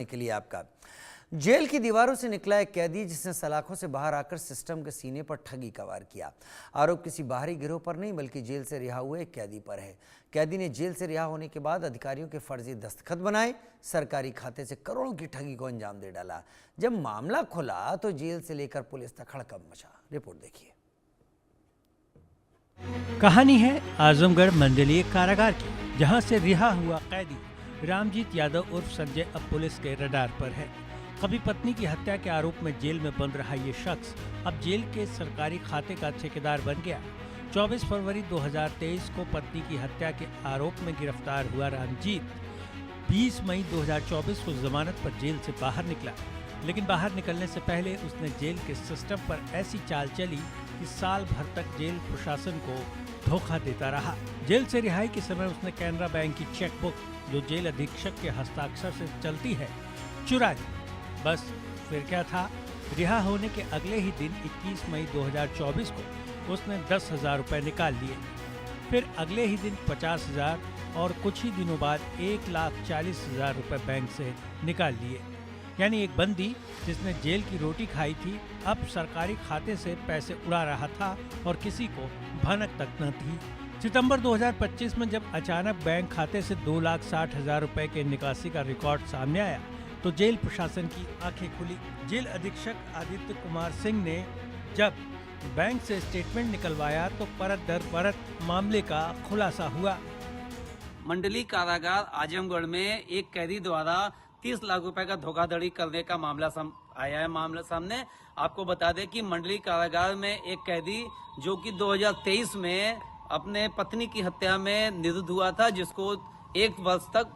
के लिए आपका। जेल की दीवारों से निकला एक कैदी जिसने सलाखों से बाहर आकर सिस्टम के सीने पर ठगी का वार किया। आरोप किसी बाहरी गिरोह पर नहीं बल्कि जेल से रिहा हुए एक कैदी पर है। कैदी ने जेल से रिहा होने के बाद अधिकारियों के फर्जी दस्तखत बनाए, सरकारी खाते से करोड़ों की ठगी को अंजाम दे डाला। जब मामला खुला तो जेल से लेकर पुलिस तक हड़कंप मचा। रिपोर्ट देखिए। कहानी है आजमगढ़ मंडलीय कारागार की, जहां से रिहा हुआ कैदी रामजीत यादव उर्फ संजय अब पुलिस के रडार पर है। कभी पत्नी की हत्या के आरोप में जेल में बंद रहा ये शख्स अब जेल के सरकारी खाते का ठेकेदार बन गया। 24 फरवरी 2023 को पत्नी की हत्या के आरोप में गिरफ्तार हुआ रामजीत 20 मई 2024 को जमानत पर जेल से बाहर निकला, लेकिन बाहर निकलने से पहले उसने जेल के सिस्टम पर ऐसी चाल चली कि साल भर तक जेल प्रशासन को धोखा देता रहा। जेल से रिहाई के समय उसने कैनरा बैंक की चेकबुक, जो जेल अधीक्षक के हस्ताक्षर से चलती है, चुरा ली। बस फिर क्या था, रिहा होने के अगले ही दिन 21 मई 2024 को उसने 10,000 रुपए निकाल लिए। फिर अगले ही दिन 50,000 और कुछ ही दिनों बाद 1,40,000 रुपए बैंक से निकाल लिए। यानी एक बंदी जिसने जेल की रोटी खाई थी अब सरकारी खाते से पैसे उड़ा रहा था और किसी को भनक तक न थी। सितंबर 2025 में जब अचानक बैंक खाते से 2,60,000 रुपए के निकासी का रिकॉर्ड सामने आया तो जेल प्रशासन की आंखें खुली। जेल अधीक्षक आदित्य कुमार सिंह ने जब बैंक से स्टेटमेंट निकलवाया तो परत दर परत मामले का खुलासा हुआ। मंडली कारागार आजमगढ़ में एक कैदी द्वारा 30 लाख रुपए का धोखाधड़ी करने का मामला आया है। मामला सामने आपको बता दें कि मंडली कारागार में एक कैदी जो कि 2023 में अपने पत्नी की हत्या में निरुद्ध हुआ था, जिसको 1 वर्ष तक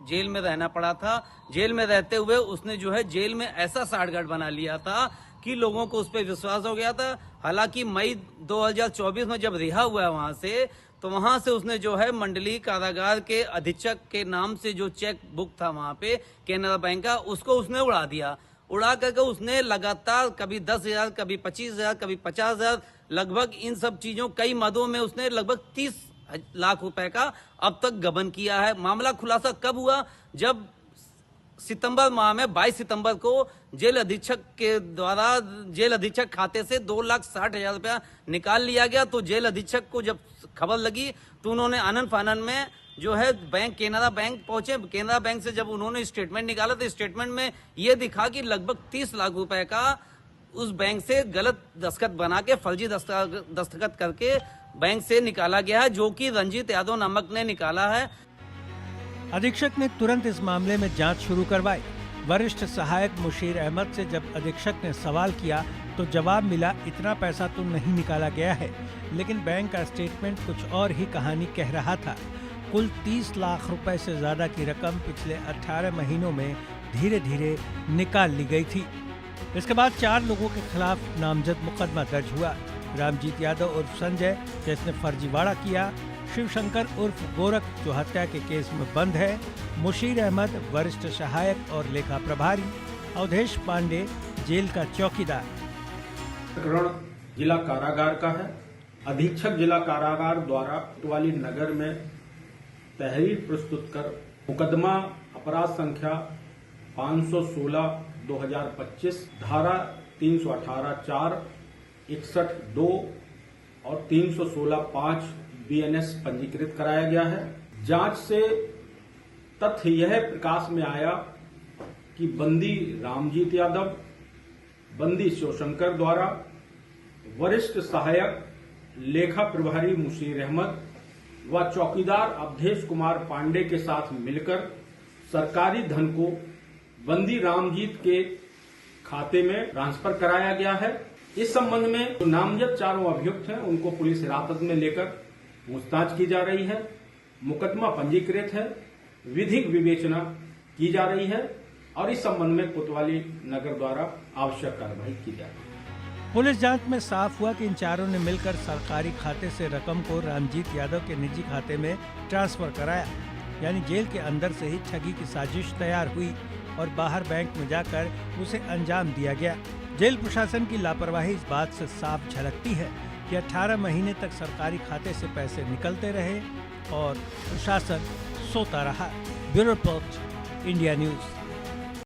जेल में रहना पड़ा था। जेल में रहते हुए उसने जो है जेल में ऐसा साठगांठ बना लिया था कि लोगों को उस पर विश्वास हो गया था। हालांकि मई 2024 में जब रिहा हुआ वहां से, तो वहां से उसने जो है मंडली कारागार के अधीक्षक के नाम से जो चेक बुक था वहां पे कैनरा बैंक का, उसको उसने उड़ा दिया। उड़ा करके उसने लगातार कभी 10,000, कभी 25,000, कभी 50,000, लगभग इन सब चीजों कई मदों में उसने लगभग 30 लाख रुपए का अब तक गबन किया है। मामला खुलासा कब हुआ, जब सितंबर माह में 22 सितंबर को जेल अधीक्षक के द्वारा जेल अधीक्षक खाते से 2,60,000 रुपया निकाल लिया गया। तो जेल अधीक्षक को जब खबर लगी तो उन्होंने आनन फानन में जो है बैंक कैनरा बैंक पहुंचे। कैनरा बैंक से जब उन्होंने स्टेटमेंट निकाला तो स्टेटमेंट में यह दिखा कि लगभग 30 लाख रुपए का उस बैंक से गलत दस्तखत बना के फर्जी दस्तखत करके बैंक से निकाला गया है, जो कि रंजीत यादव नामक ने निकाला है। अधीक्षक ने तुरंत इस मामले में जांच शुरू करवाई। वरिष्ठ सहायक मुशीर अहमद से जब अधीक्षक ने सवाल किया तो जवाब मिला, इतना पैसा तो नहीं निकाला गया है, लेकिन बैंक का स्टेटमेंट कुछ और ही कहानी कह रहा था। कुल 30 लाख रुपए से ज्यादा की रकम पिछले 18 महीनों में धीरे धीरे निकाल ली गई थी। इसके बाद 4 लोगों के खिलाफ नामजद मुकदमा दर्ज हुआ। रामजीत यादव उर्फ संजय, जिसने फर्जीवाड़ा किया, शिवशंकर उर्फ गोरख, जो हत्या के केस में बंद है, मुशीर अहमद वरिष्ठ सहायक और लेखा प्रभारी, अवधेश पांडे जेल का चौकीदार। प्रकरण जिला कारागार का है। अधीक्षक जिला कारागार द्वारा कोतवाली नगर में तहरीर प्रस्तुत कर मुकदमा अपराध संख्या 516/2025 धारा 318(4), 61(2) और 316(5) BNS पंजीकृत कराया गया है। जांच से तथ्य यह प्रकाश में आया कि बंदी रामजीत यादव, बंदी शिवशंकर द्वारा वरिष्ठ सहायक लेखा प्रभारी मुशीर अहमद व चौकीदार अवधेश कुमार पांडे के साथ मिलकर सरकारी धन को बंदी रामजीत के खाते में ट्रांसफर कराया गया है। इस संबंध में जो नामजद 4 अभियुक्त हैं उनको पुलिस हिरासत में लेकर पूछताछ की जा रही है। मुकदमा पंजीकृत है, विधिक विवेचना की जा रही है और इस संबंध में कोतवाली नगर द्वारा आवश्यक कार्रवाई की जा रही है। पुलिस जांच में साफ हुआ कि इन चारों ने मिलकर सरकारी खाते से रकम को रामजीत यादव के निजी खाते में ट्रांसफर कराया। यानी जेल के अंदर से ही ठगी की साजिश तैयार हुई और बाहर बैंक में जाकर उसे अंजाम दिया गया। जेल प्रशासन की लापरवाही इस बात से साफ झलकती है कि 18 महीने तक सरकारी खाते से पैसे निकलते रहे और प्रशासन सोता रहा। Bureau report, India news.